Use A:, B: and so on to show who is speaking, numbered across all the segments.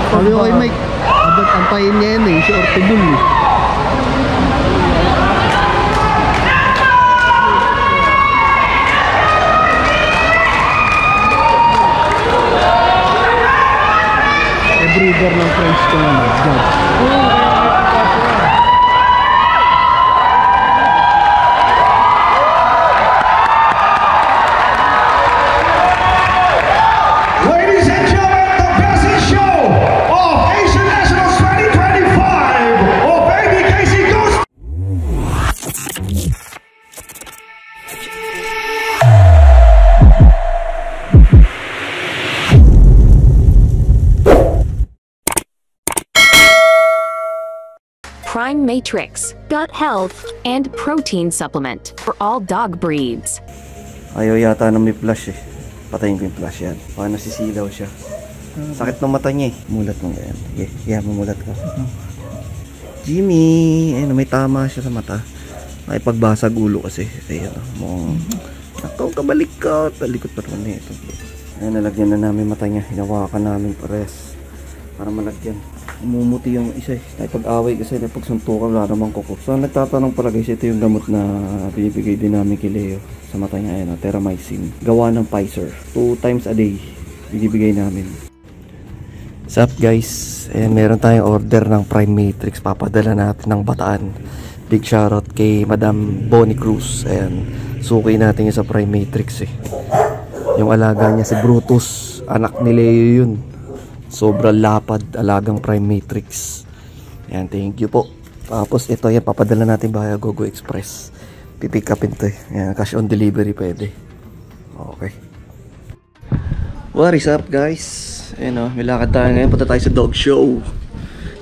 A: Sabi ko kay Mike, abot antayin niya yan eh, si Ortobul eh. Breeder ng French ko naman, Judge.
B: Ladies and gentlemen, the best in show of Asian Nationals 2025 of ABKC goes.
C: Prime Matrix, gut health, and protein supplement for all dog breeds.
D: Ayaw yata na may flash eh. Patayin ko yung flash yan. Baka nasisilaw siya. Sakit ng mata niya eh. Mulat mo ganyan. Yeah, mamulat ka. Jimmy! Ayun, may tama siya sa mata. May pagbasag ulo kasi. Ayun, mukhang... Nakaw, kabalik ka! Talikot pa naman ito. Ayun, nalagyan na namin mata niya. Hinawakan namin pares. Para malagyan. Umumuti yung isa eh. Ay pag-away kasi pagsuntukan wala namang kuko. So nagtatanong pala guys, ito yung gamot na binibigay din namin kay Leo sa mata niya. Ayan, Terramycin. Gawa ng Pfizer. 2 times a day binibigay namin. What's up guys? Ayan, meron tayong order ng Prime Matrix. Papadala natin ng Bataan. Big shoutout kay Madam Bonnie Cruz. Ayan, suki natin yung sa Prime Matrix eh. Yung alaga niya si Brutus. Anak ni Leo yun. Sobrang lapad, alagang Prime Matrix. Ayan, thank you po. Tapos ito, yan, papadala natin via GoGo Express. Pipick upin to eh. Ayan, cash on delivery pwede. Okay. What is up guys? Ayan o, may lakad tayo ngayon. Punta tayo sa dog show.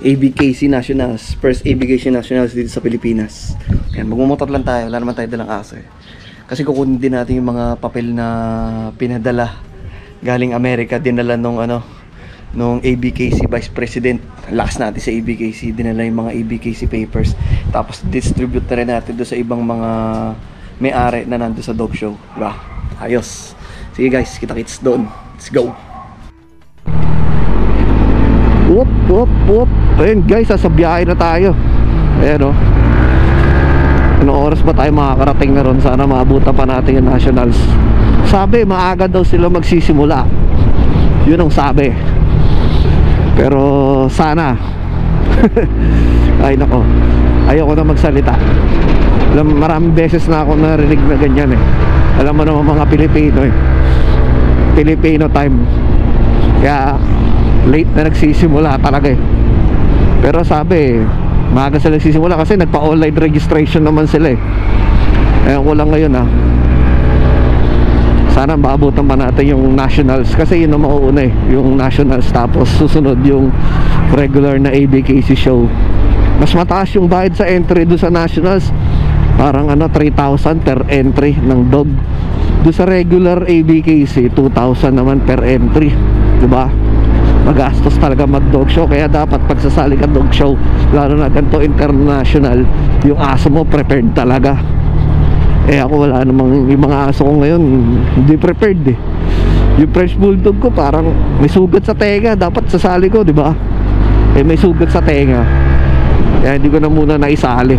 D: ABKC Nationals. First ABKC Nationals dito sa Pilipinas. Ayan, magmumotor lang tayo. Wala naman tayo dalang aso eh. Kasi kukunin din natin yung mga papel na pinadala galing Amerika. Dinala nung nung ABKC Vice President. Lakas natin sa ABKC, dinala yung mga ABKC papers, tapos distribute na rin natin doon sa ibang mga may-ari na nando sa dog show, diba? Ayos. Sige guys, kita-kits doon. Let's go. Whoop, whoop, whoop. Ayun guys, sa biyahe na tayo. Ayan o. Anong oras ba tayo makakarating na ron? Sana maabutan pa natin yung Nationals. Sabi, maaga daw sila magsisimula. Yun ang sabi. Pero sana. Ay nako, ayoko na magsalita. Maraming beses na ako narinig na ganyan eh. Alam mo naman mga Pilipino eh, Filipino time. Kaya late na nagsisimula talaga eh. Pero sabi maaga sila nagsisimula kasi nagpa-online registration naman sila eh. Ayun ko lang ngayon ah. Sana maabutan pa natin yung Nationals kasi yun ang mauuna eh, yung Nationals, tapos susunod yung regular na ABKC show. Mas mataas yung bayad sa entry doon sa Nationals. Parang 3,000 per entry ng dog. Doon sa regular ABKC 2,000 naman per entry, diba? Magastos talaga mag dog show. Kaya dapat pagsasali ka dog show, lalo na ganito international, yung aso mo prepared talaga. Eh ako wala namang, yung mga aso ko ngayon hindi prepared eh. Yung French Bulldog ko parang may sugat sa tenga, dapat sasali ko, di ba? Eh may sugat sa tenga, kaya hindi ko na muna naisali.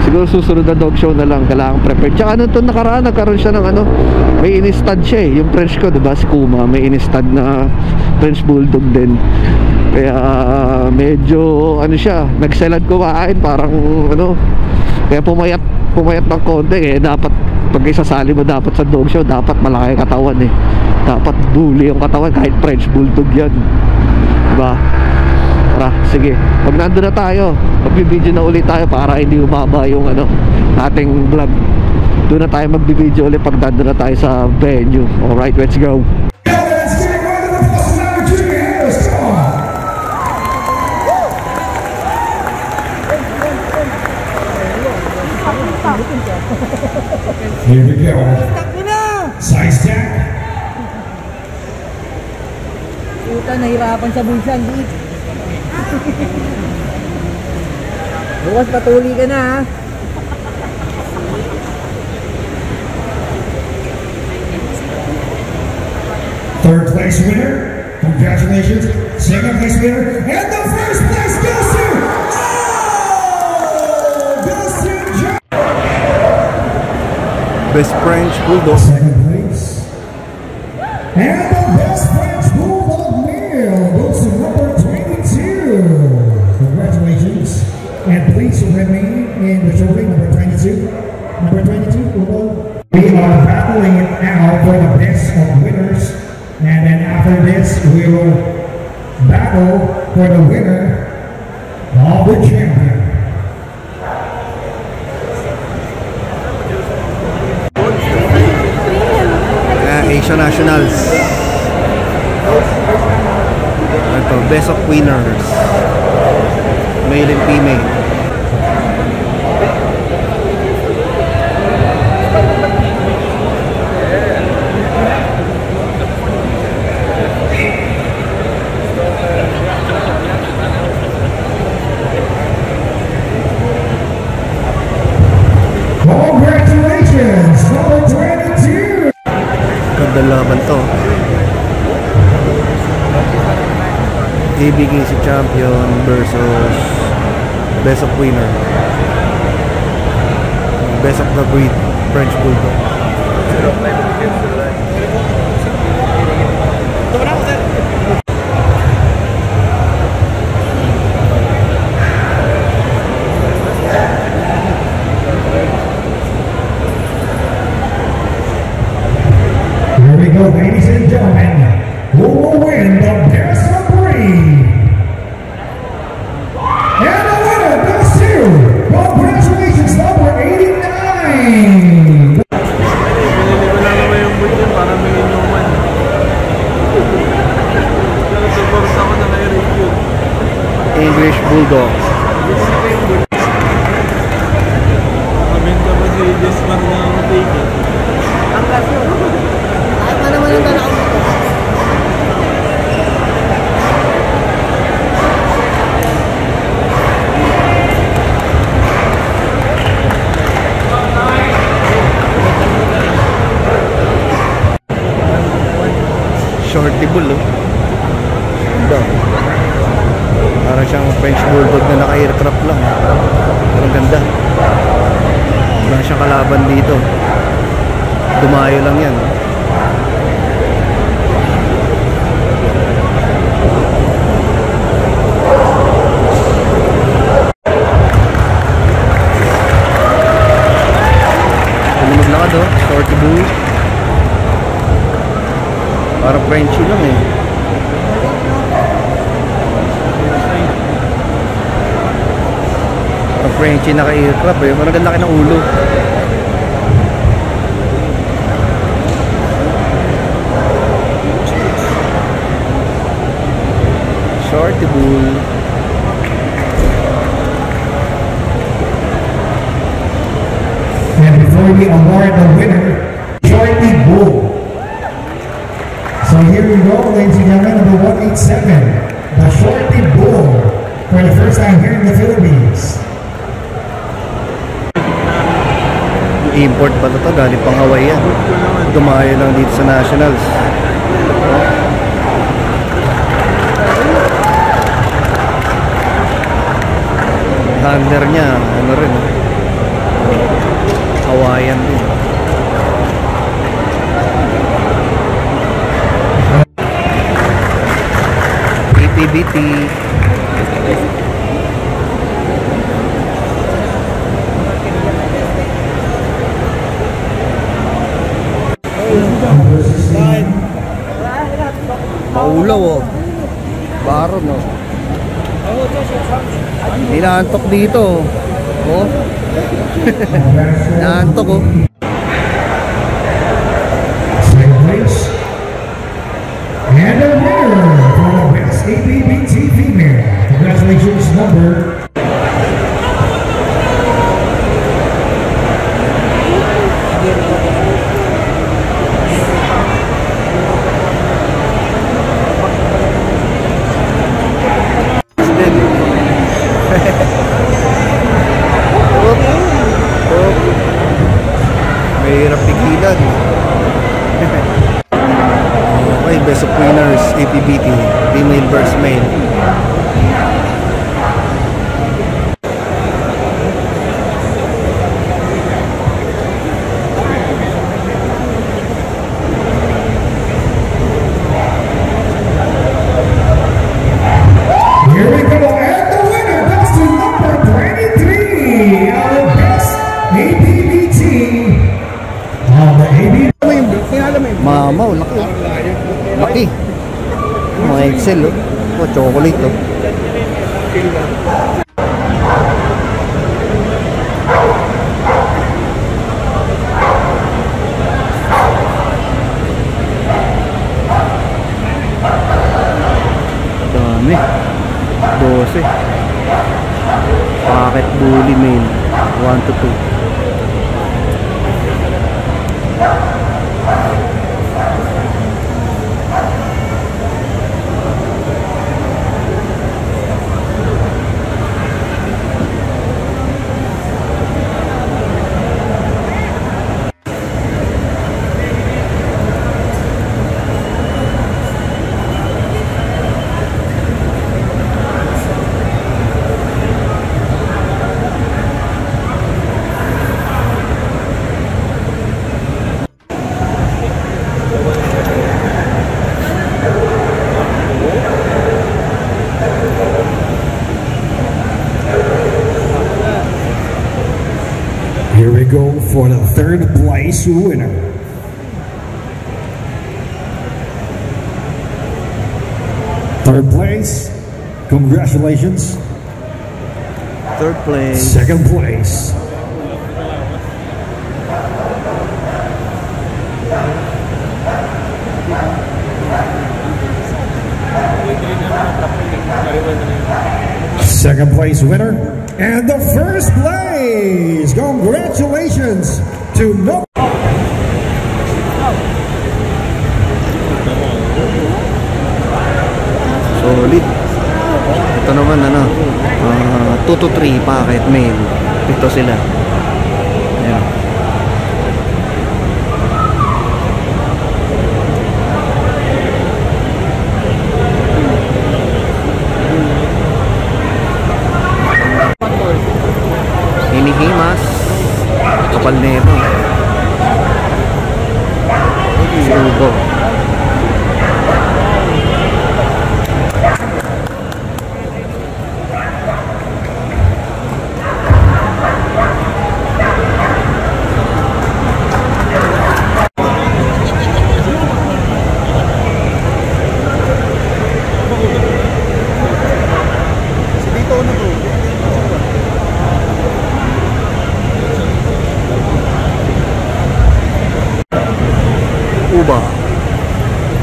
D: Siguro susunod na dog show na lang, kailangan prepared. Tsaka nung to nakaraan, nagkaroon siya ng may in-stud siya eh. Yung French ko, di ba, si Kuma, may in-stud na French Bulldog din. Kaya medyo siya, nagselad kumain, parang kaya pumayat ng konti eh. Dapat pag isasali mo dapat sa dog show, dapat malaki katawan eh. Dapat bully yung katawan kahit French Bulldog yan, diba? Tara, sige, pag nandun na tayo, magbibideo na ulit tayo para hindi umaba yung ating vlog. Doon na tayo magbibideo ulit pag nandun na tayo sa venue. Alright, let's go.
B: Here we go. Size check.
E: Puta, nahirapan sa bulsa. Bukas patuloy ka na ha.
B: Third place winner, Congratulations. Second place winner. And the first place goes to... goes to John.
D: Best French Bulldog.
B: Second place. And the best French Bulldog male goes to number 22. Congratulations. And please remain in the trophy, number 22. Number 22, Bulldog. We are battling it now for the best of winners. And then after this, we will battle for the winner of the champion.
D: Asia Nationals. Ito, best of winners. Male and female.
B: Congratulations, number 22.
D: Ganda laban to. ABKC champion versus best of winner. Best of the breed, French Bulldog.
B: Here we go, ladies and gentlemen. Who will win the best of breed? And the winner goes to, congratulations, number 89.
D: English Bulldog. Shorty bull, oh. Ganda. Parang siyang French Bulldog na naka-aircraft lang. Pero ang ganda. Wala siyang kalaban dito. Dumayo lang yan. Maglakad, oh. Shorty bull. Parang Frenchy lang eh. Parang Frenchy naka-aircraft eh. Parang ganda ng ulo. Shorty bull.
B: And before we award the winner, Shorty Bull. So here we go, ladies and gentlemen, number 187, the Shorty Bull, for the first time here in the Philippines.
D: Import pala to, galing pang Hawaii yan. Dumayo lang dito sa Nationals. Handler niya, ano rin, Hawaiian din. APBT. Maulaw, oh. Baron, oh. Inaantok dito, oh. Inaantok, oh.
B: Second place. And the winner for the best APBT female. Congratulations, number.
D: Mahirap pigilan. Okay, best of winners, APBT. mail.
B: Here we go, and the winner goes to number 23, our best APBT on the ABB.
D: Mamaw, laki. Laki. Mga Excel, oh. Oh, chocolate, oh. Dami. 12. Packet bully mail. 1 to 2.
B: Here we go for the third place winner. Third place, congratulations.
D: Third place.
B: Second place. Second place winner. And the first place. Congratulations to no.
D: Solid. Ito naman ano, 2 to 3 packet mail. Ito sila. Ayan. Hinihimas. Kapal na ito. Subo. Uba.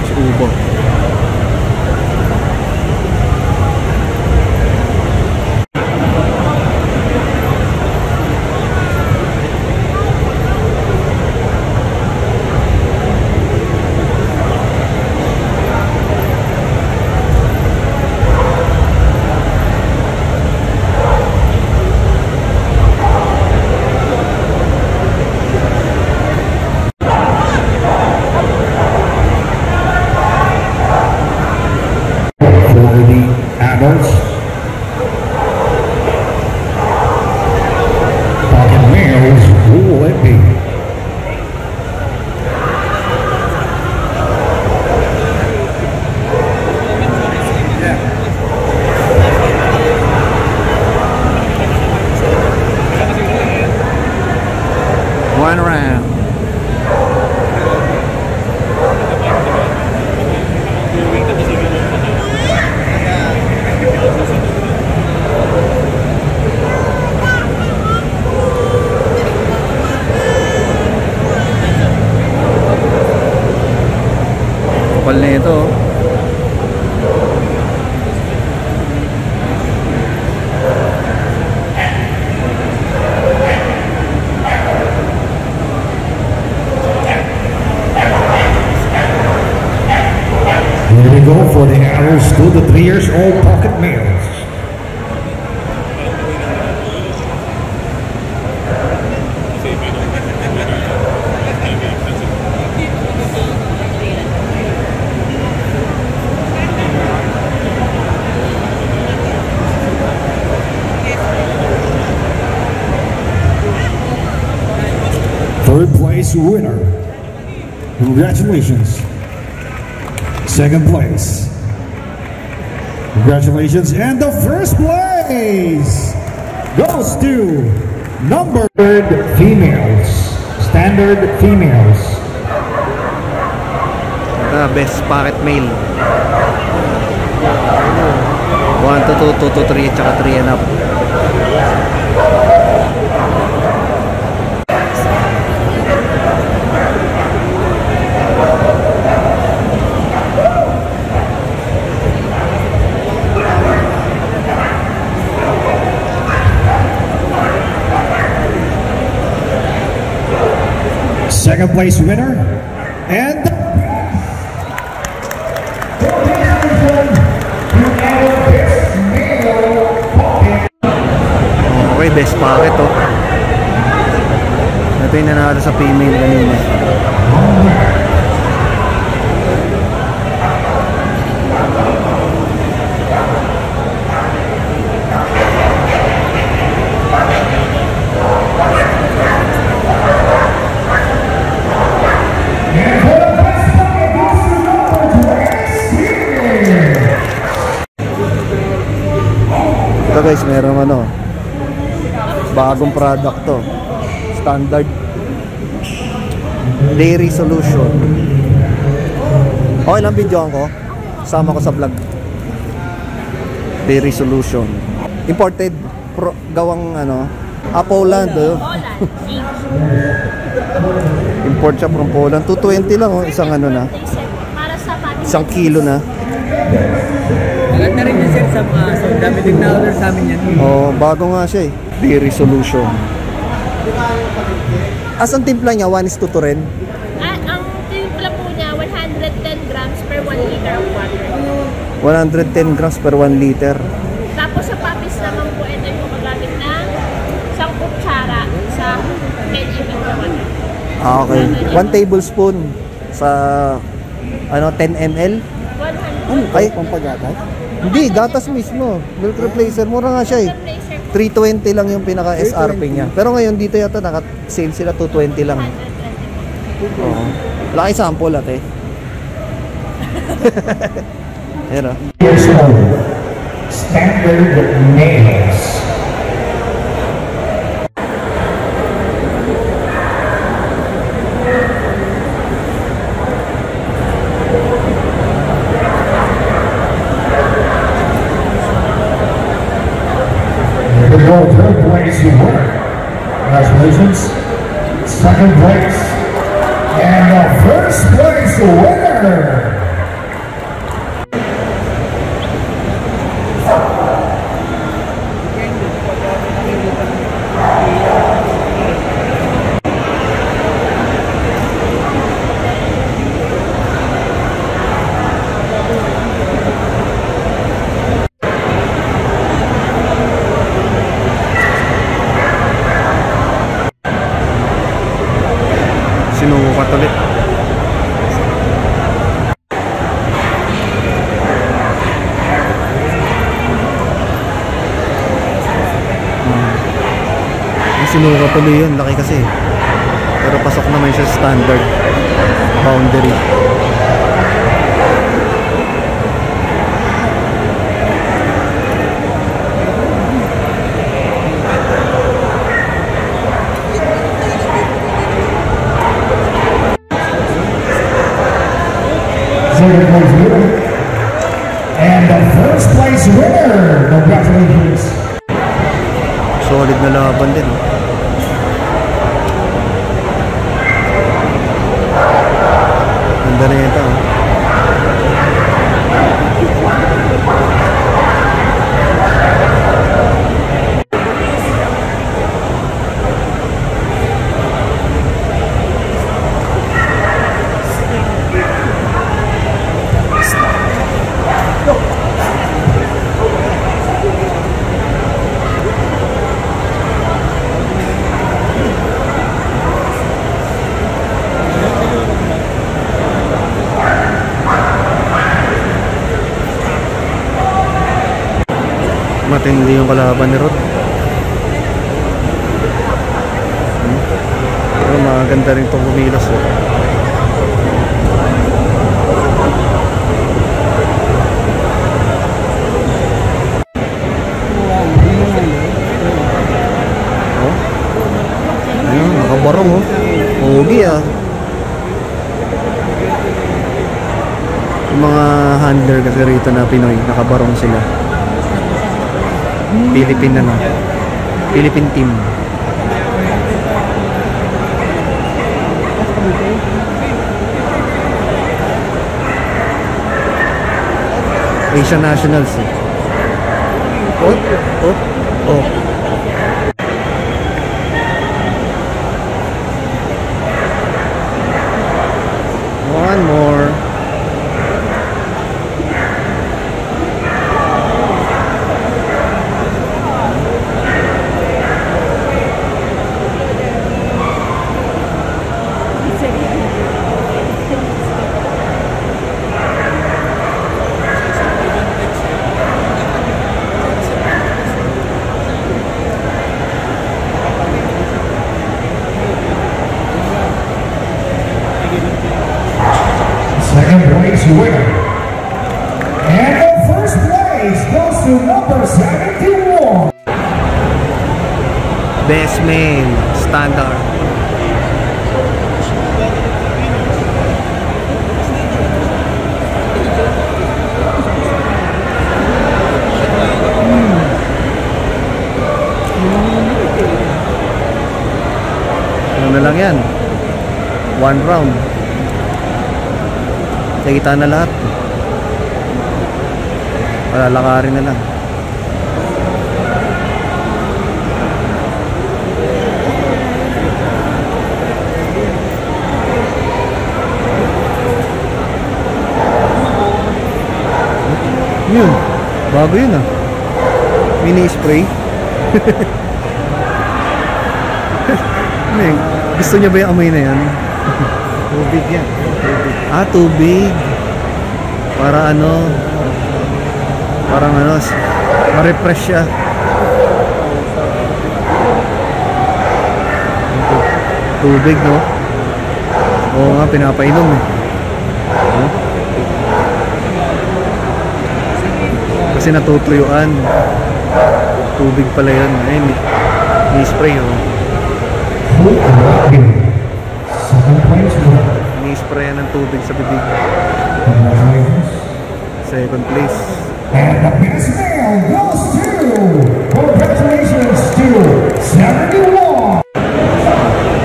D: Si Uba.
B: Adults. Pocket males, who will it be?
D: One round. Kapal na ito.
B: Here we go for the adults 2 to 3 years old pocket males. place winner. Congratulations. Second place. Congratulations. And the first place goes to numbered females. Standard females.
D: Best packet male. 1 to 2, 2 to 3, tsaka 3 and up.
B: Second place winner and
D: okay, best packet oh. Ito yung nanalo sa female kanina. Ito guys, meron ano, bagong product to, standard dairy solution. Okay lang, videoan ko, sama ko sa vlog. Dairy solution imported, gawang ano, Poland oh. Import siya from Poland. 220 lang oh, isang ano na, isang kilo na.
E: Maganda rin yung sir sa mga so dami din na order sa amin yan.
D: Oh, bago nga siya eh. Dairy solution. As ang timpla niya, 1:2 rin.
F: Ang timpla po niya, 110 grams per 1 liter of water.
D: 110 grams per 1 liter.
F: Tapos sa papis naman po, ito yung magagamit na isang kutsara sa 10 ml na water.
D: Ah, okay. 1 tablespoon sa ano, 10 ml.
F: 100.
D: Ay, pampagatas? Hindi, gatas mismo. Milk replacer, mura nga siya eh. 320 lang yung pinaka SRP niya. Pero ngayon dito yata naka-sale sila 220 lang. Oo. Laki sample ate. Ayan o.
B: Standard nails. Third place winner. Congratulations. Second place. And the first place winner.
D: Sinukat ulit. Sinukat ulit yun, laki kasi. Pero pasok naman siya standard boundary.
B: Second place winner. And the first place winner. Congratulations.
D: Solid na laban din. Ganda na ito. Matindi yung kalaban ni Rod. Pero maganda rin itong kumilos eh. Oh. Ayun, nakabarong oh. Pogi ah. Yung mga handler kasi rito na Pinoy, nakabarong sila. Philippine na Philippine team. Asian Nationals eh. Oh. One more.
B: Second place winner. And the first place goes to number 71.
D: Best man standard. Ano na lang yan? One round. Sa kita na lahat. Palalakarin na lang. Yun. Bago yun ah. Mini spray. Gusto niya ba yung amoy na yan? Tubig yan. Ah, tubig. Para ano, parang ano, ma-refresh siya. Tubig, no? Oo nga, pinapainom eh. Oh. Kasi natutuyuan. Tubig pala yan. Ayun, may spray, oh.
B: Second place winner.
D: Ini-sprayan ng tubig sa bibig. Second place.
B: And the best male goes to, congratulations to 71.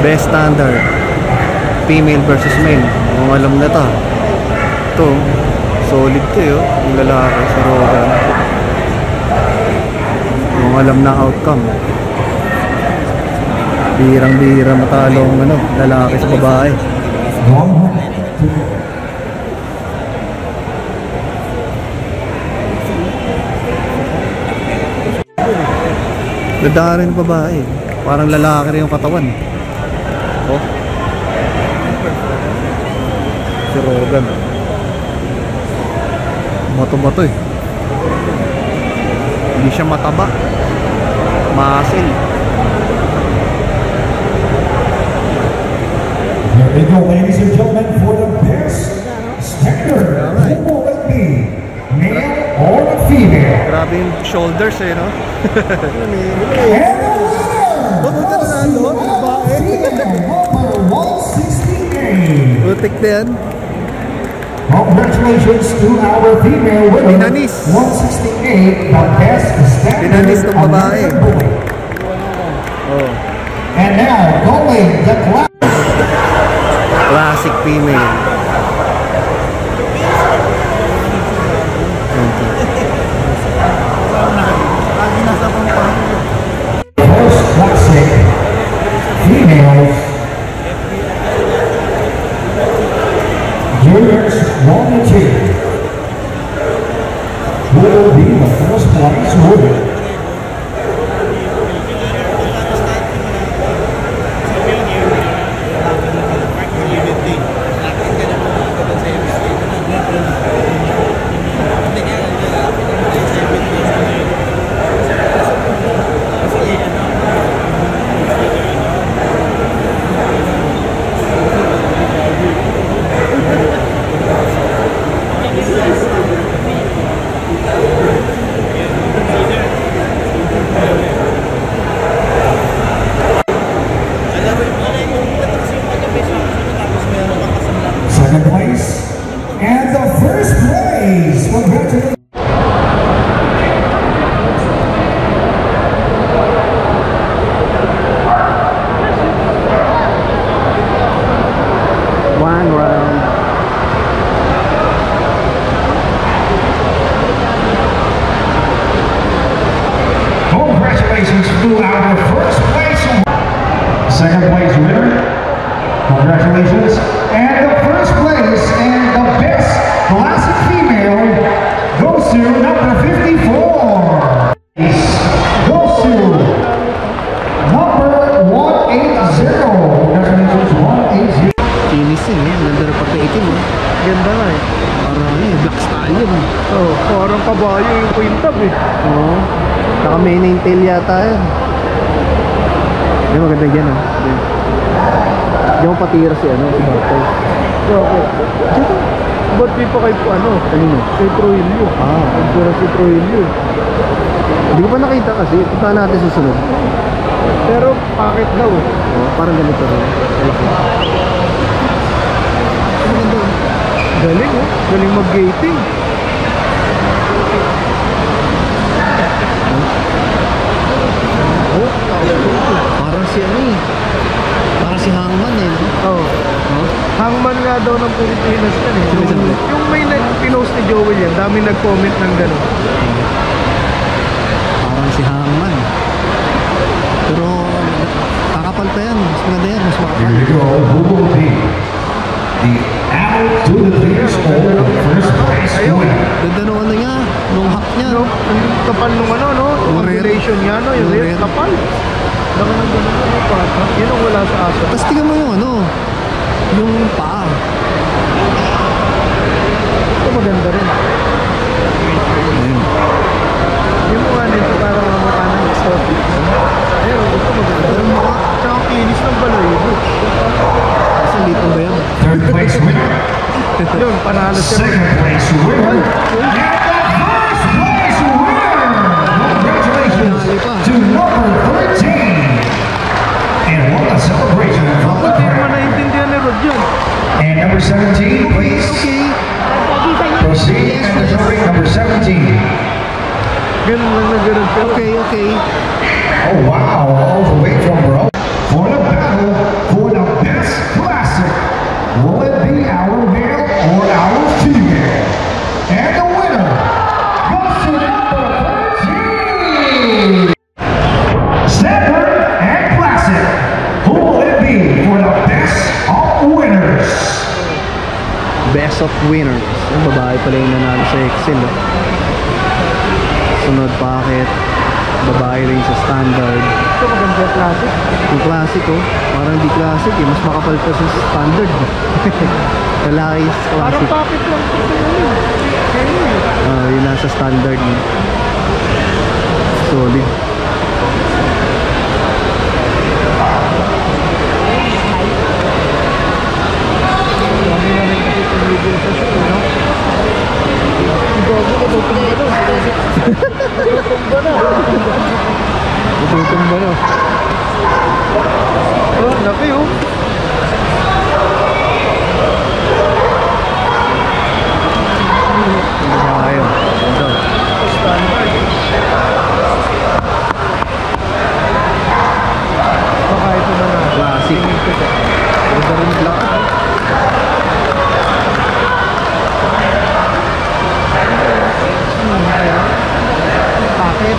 D: Best standard. Female versus male. Kung alam na to. Ito, solid kayo. Yung lalaki sa Rogan. Kung alam na outcome. Birang-bira matalong ano, lalaki sa babae. Ganda rin babae. Parang lalaki rin yung katawan. Oh. Si Rogan. Mato-mato eh. Hindi siya mataba. Masil.
B: Here we go, ladies and gentlemen, for the best standard football rugby, male or female.
D: Grabe yung shoulders eh, no?
B: And the winner, number 168.
D: Butik na yan.
B: Congratulations to our female winner,
D: Pinanis.
B: 168, the best
D: Pinanis
B: standard
D: ng babae.
B: American boy.
D: Oh.
B: And now, going the
D: Classic female.
B: first classic females juniors 1 and 2. Who will be the first place winner?
D: Oo. Saka may naintail yata yan. Hindi, maganda dyan ah. Hindi mo patira si ano, si Bartos.
A: Okay. Dito, ba't di pa kayo ano?
D: Kanino?
A: Kay Troilio. Nagpira si Troilio.
D: Hindi ko pa nakita kasi. Punta natin susunod.
A: Pero bakit daw eh?
D: Oh, parang ganito rin.
A: Galing oh. Galing mag-gating.
D: Oh, parang si ano eh. Parang si Hangman eh.
A: Oo. Hangman nga daw ng Pilipinas yan eh. Yung may pinost ni Joel yan, dami nag-comment ng gano'n.
D: Parang si Hangman. Pero kakapal pa yan. Mas maganda yan. Mas makapal.
B: Here we go. Who will be the arrow to the leaders or the first place winner?
D: Ganda nung ano niya. Nung hack niya.
A: Ano? Ang kapal nung ano, no? Yung
D: Yung rear.
A: regulation niya, no? Yung
D: Yung
A: rear,
D: rear.
A: kapal. Baka nang gano'n ano pa. Yun ang wala sa aso.
D: Tapos tingnan mo yung ano. Yung paa.
A: Ito maganda rin.
D: Ayun.
A: Yung mga nito parang mukha ng exotic. Ayun, ito maganda rin. Tsaka ang kinis ng balayibo.
D: Kasi litong ba yan?
B: Third place winner.
A: Yun, panalo siya.
B: Second place winner. And the first place winner. Congratulations to number 13. And what a celebration from the
A: Hindi mo
B: crowd.
A: naiintindihan ni Rod yun.
B: And number 17, please
D: Okay.
B: proceed and deserving number 17.
A: Ganun lang na ganun siya.
D: Okay, okay.
B: Oh wow, all the way from Rome. For the battle for the best classic. Will it be our male or our female? And the winner goes to number 13. Standard and classic. Who will it be for the best of winners?
D: Best of winners. Yung babae pala yung nanalo sa Excel. Oh. Sunod packet. Babae rin sa standard.
A: Ito maganda classic.
D: Yung classic oh. Parang di classic eh. Mas makapal pa sa standard. Lalaki is
A: Parang
D: classic.
A: pocket lang.
D: Yung nasa standard eh. Solid.
A: Marami na rin kasi tumigil sa show, no? Ang gogo ko, tutumba na. Tutumba na.
D: Tutumba na.
A: Oh, laki oh.
D: Babae oh. Ganda.
A: Baka ito na na.
D: Classic. Ganda rin black.
A: Pocket.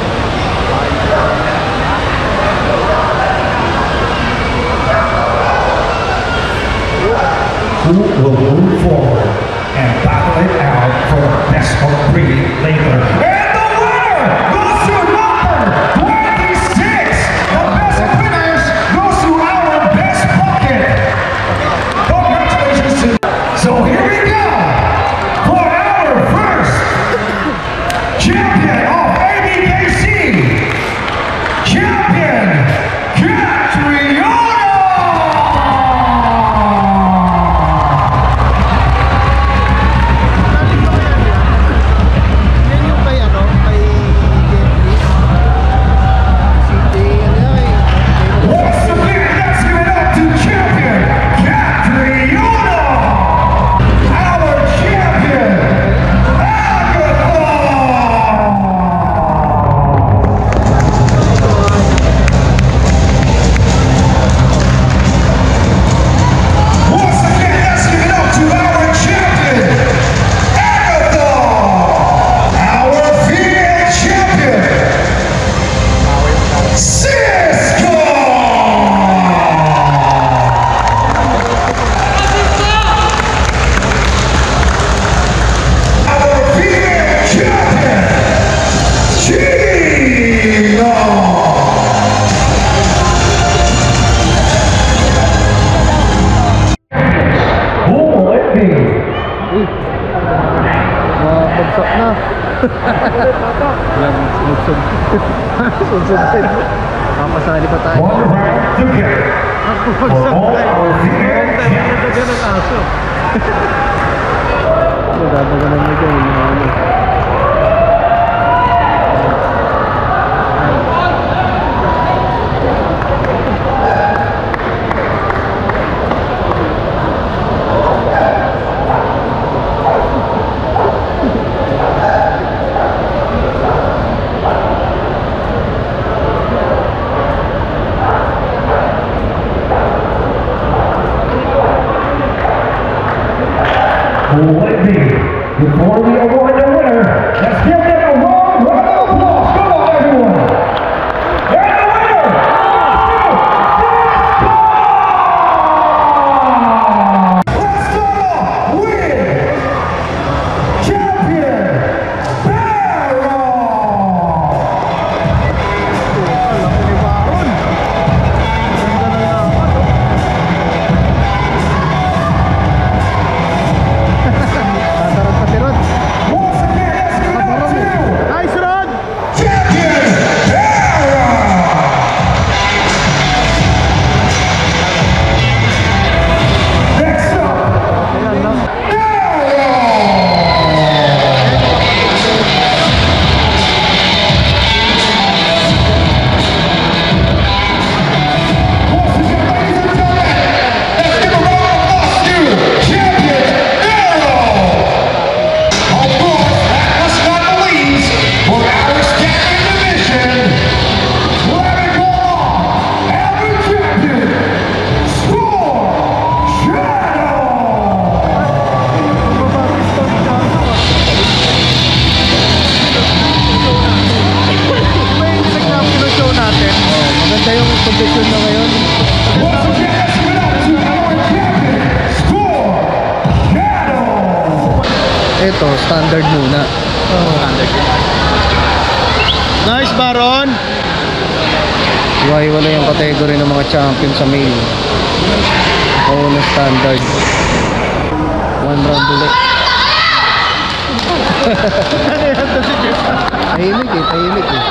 A: Sunsod. Sunsod din. Papasali pa tayo.
B: One round to get
A: Ako
B: for all
A: magsasali.
B: our female
A: Nagdagan ng aso. Nagdaganan mo dyan. Yung mga ano.
B: Before we award the winner, let's give them a warm round of applause. Come on, everyone. And the winner, let's go with champion Barrow. Once again, let's give it up to
A: Nice run!
B: champion Barrow. Next up,
A: Ayan, no?
B: once again, ladies and gentlemen, let's give a round of applause to champion Barrow. Of course, last but not the least, for our standing division, let it go on, every champion, Score Shadow.
A: May nag-champion show natin. Maganda yung competition na ngayon.
B: Once again, let's give it up to our champion, Score Shadow.
A: Ito, standard muna. Standard. Nice, Baron! Iwa-iwala yung category ng mga champion sa male. Oo na standard. One round ulit. Tahimik eh, tahimik eh.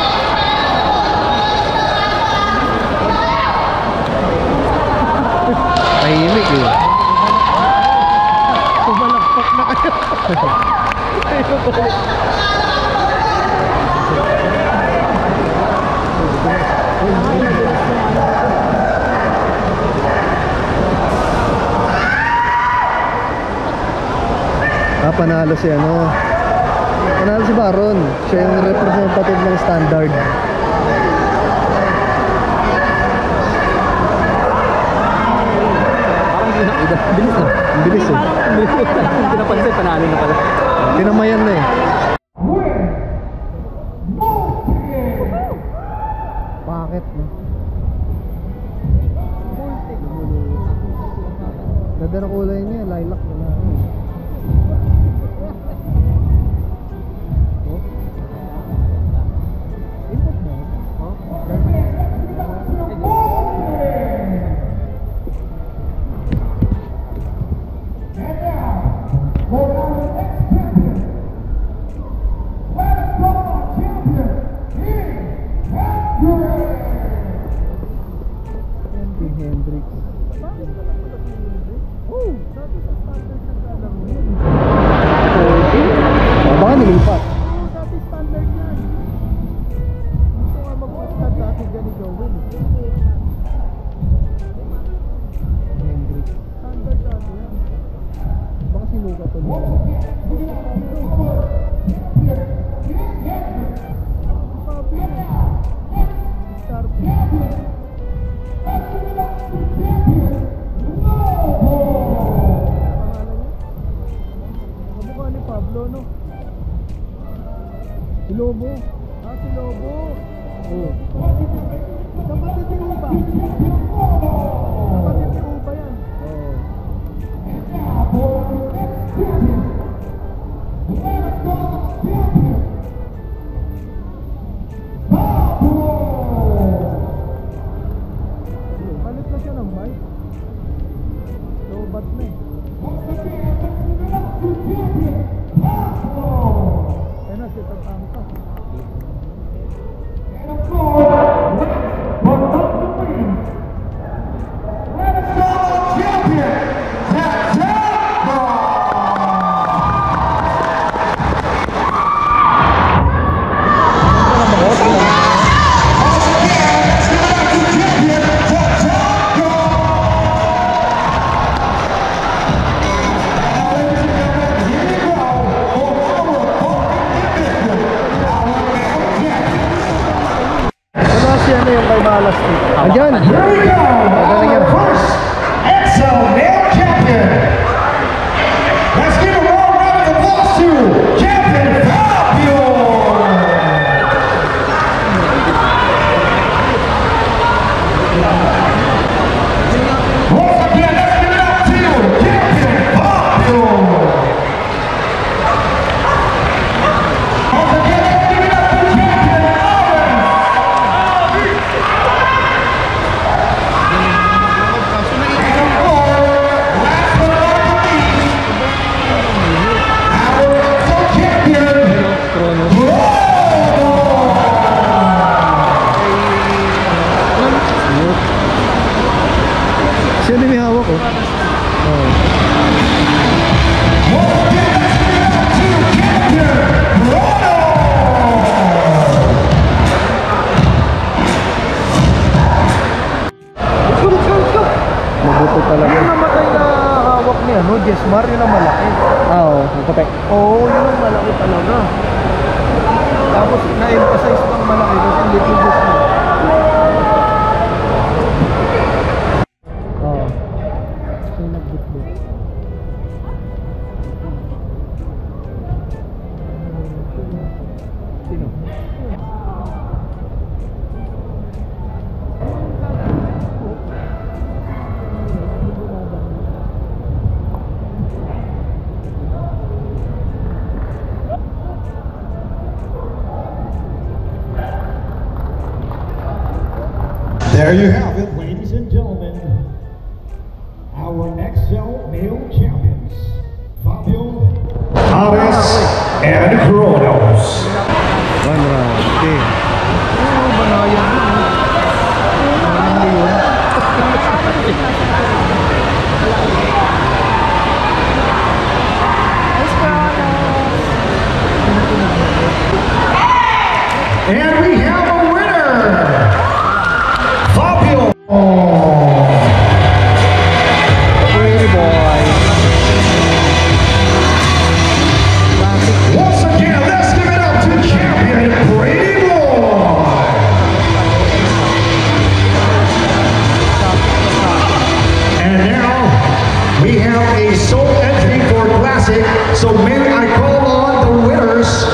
A: Tahimik eh. Pumalakpak na kayo. Panalo si ano. Panalo si Baron. Siya yung representative ng standard.
E: Bilis na.
A: Ang bilis eh.
E: Hindi napansin, panalo na pala.
A: Tinamayan na eh. Bakit no? Ganda ng kulay niya, lilac na. Hendrix. Oh, baka nilipat. Dati standard yan. Gusto nga mag-stand dati ganito. Hendrix. Standard dati yan. Baka sinukat to nila. Pablo, no? Si Lobo. Ah, si Lobo. Oh. Kapatid ni Uba. Kapatid ni Uba yan. Palit na siya ng mic. Lobat na eh. Ayun na, siya ang angka. tayo maalastik.
D: Ayan.
B: Here we go. Our first XL male champion. Let's give a warm round of applause to Champion Fabio. Once again, let's give it up to Champion Fabio. Once again, let's give it up to Champion
D: Sino may hawak ko? Mabuto talaga.
A: Yung namatay na hawak niya, no? Jesmar, yun ang malaki.
D: Oo, nagpapay.
A: Oo, yun ang malaki talaga. Tapos na-emphasize pang malaki kasi little Jesmar.
D: Oo.
A: Yung nagbutbut. Sino?
B: There you have it, ladies and gentlemen. Our XL male champions, Fabio, Thomas, and Kronos.
D: One round. Okay.
A: Oo, banayan yun. Hindi yun.
B: And we have a winner, Fabio.
D: Pretty boy.
B: Once again, let's give it up to champion Brady Boy. And now we have a sole entry for Classic. So may I call on the winners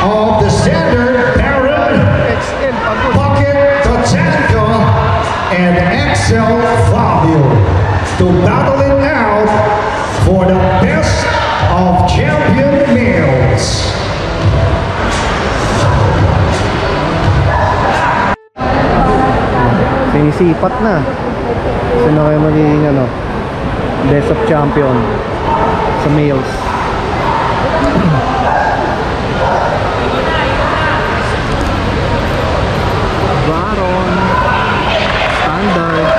B: of the standard Baron,
A: XL, pagod.
B: Bucket, Tatanka, and XL Fabio to battle it out for the best of champion males.
D: Sinisipat na. Sino kayo magiging best of champion sa males? Baron, Standard,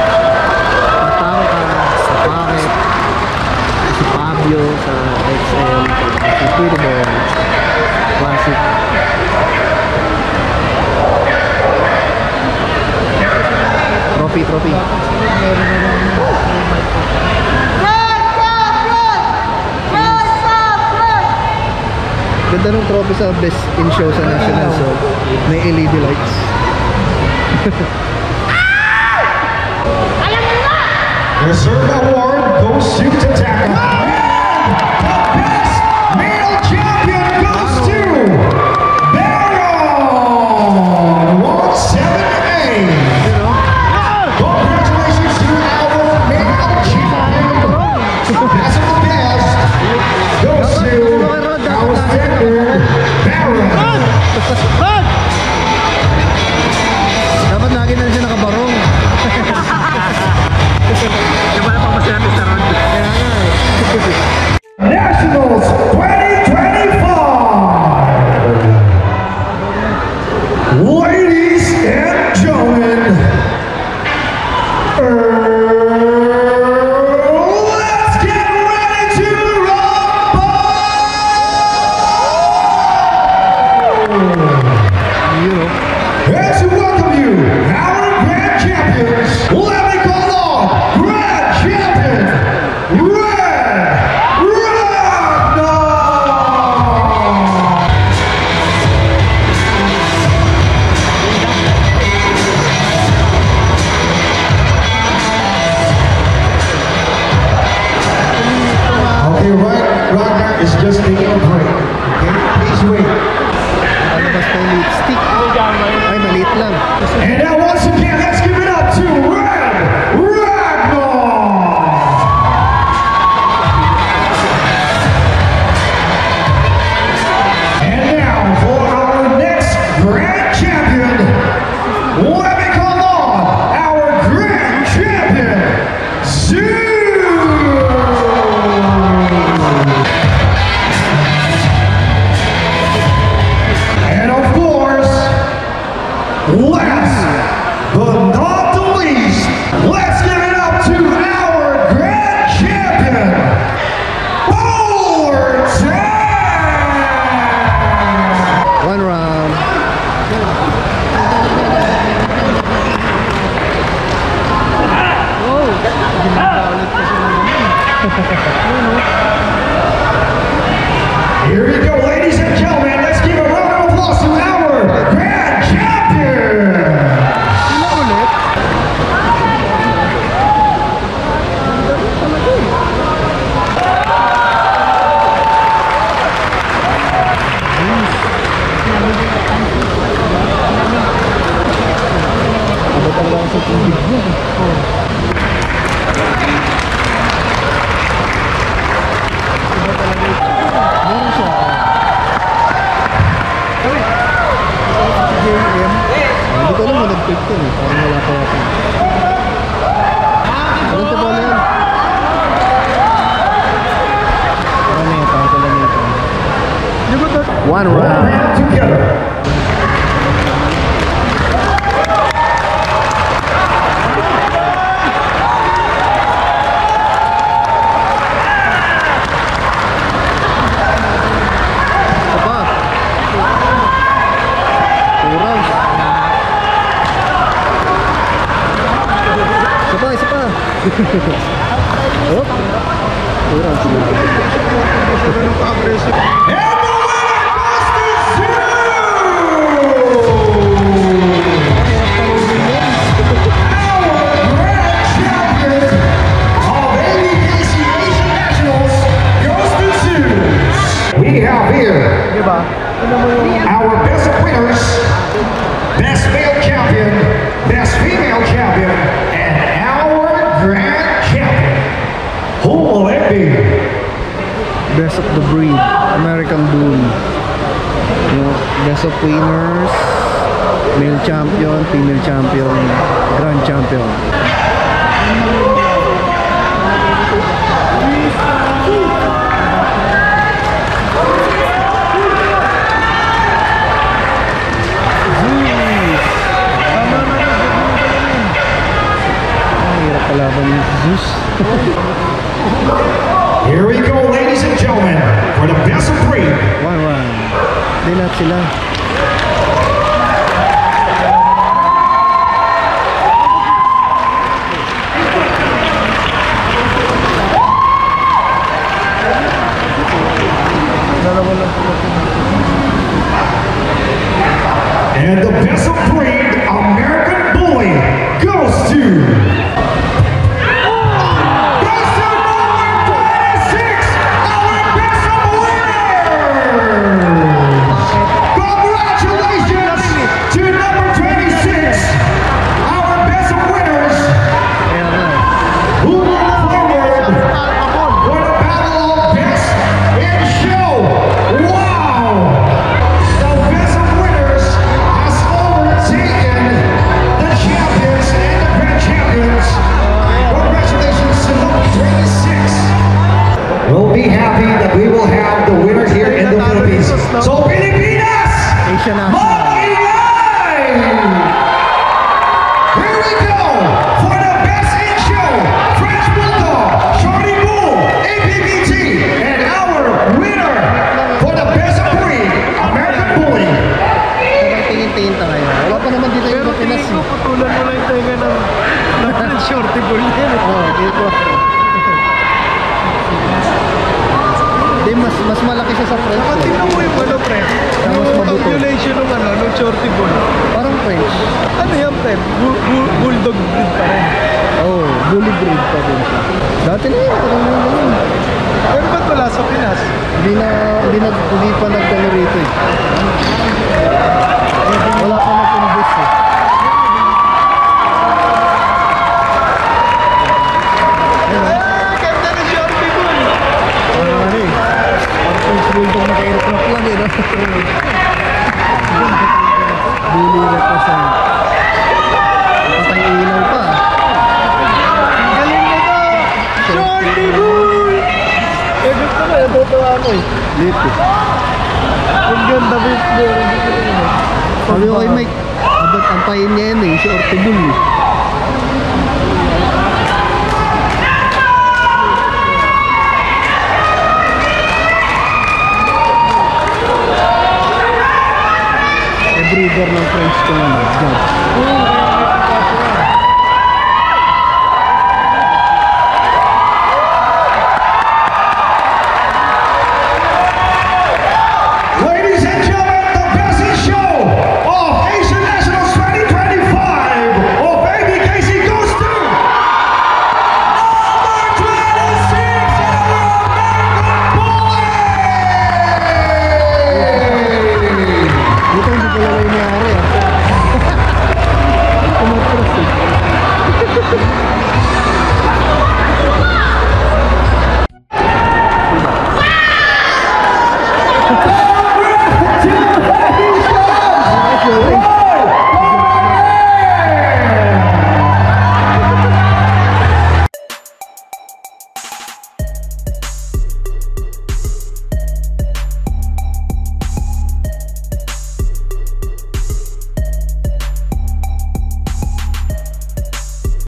D: Tatanka, sa Bucket, si Fabio sa XL, si Pretty Boy, Classic. Trophy. Ganda ng trophy sa best in show sa national, so may LED lights.
B: The third award goes to Tatanka. The best male champion goes to Baron 178. Congratulations to our male champion. Best of the best goes to our standard Baron.
D: Dapat lagi na siya nakabarong.
B: Nationals 2025. Ladies and gentlemen, let's get ready to rumble! And to welcome you, our grand champions, let me call on grand champion, Red Ragnar! last but not the least, let's give it up to our grand champion, Fullerton!
A: One round.
B: Here we go, ladies and gentlemen. Let's give a round of applause to our grand champion.
A: Hindi ko alam mo nag-pick to eh. Parang wala pa yata. Ano ito ba na yan? Ano yan? Parang ko lang ito. One round.
B: Hand together.
A: Isa pa. Two rounds. Isa pa. Oh. Two rounds sila.
B: And the winner goes to our grand champion of ABKC Asian Nationals goes to we have here our best winners, best male champion, best female champion, and our grand champion. Who will it be?
A: Best of the breed, American Bull. Yung best of winners, male champion, female champion, grand champion. Ang hirap kalaban ni Zeus.
B: Here we go, ladies and gentlemen, for the best of breed.
A: One round. Hindi lahat sila.
B: And the best of breed American Bully goes to number 26, our best of winners. Congratulations to number 26, our best of winners,
A: Kaya nga.
B: who move forward for the battle of best in show. Wow! The best of winners has overtaken the champions and the grand champions. Congratulations to number 26. We'll be happy that we will have the winners here in the Philippines. So Pilipinas!
A: Asia na.
B: Maingay! Here we go for the best in show, French Bulldog, Shorty Bull, APBT, and our winner for the best of breed, American Bully.
A: Parang tingin-tingin tayo. Wala pa naman dito yung Pinas.
E: Putulan mo lang yung tenga ng shorty ball yan.
A: Oo, dito. Di, mas malaki siya sa French. eh.
E: Tingnan mo yung ano, pre.
A: Mas
E: Yung
A: mabuto.
E: calculation ng shorty ball.
A: Parang French.
E: Ano yan, pre? Bulldog breed pa rin.
A: Oo, bully breed pa din siya. Dati na yun, parang mga ganun.
E: Pero ba't wala sa Pinas?
A: Hindi pa nagdano rito eh. Wala pa nag-invest eh.
E: Ganda ng shorty ball.
A: Parang ano eh. Parang French bulldog na ka-aircraft lang eh, no? Bully represent. Patay ilaw pa.
E: Galing na to! Shorty ball! Eh, gusto mo, natutuwa ako eh.
A: Lit eh.
E: Ang ganda mo yung
A: Sabi ko kay Mike, abot antayin niya yan eh, si Ortobul eh. Breeder ng French ko ano, dyan.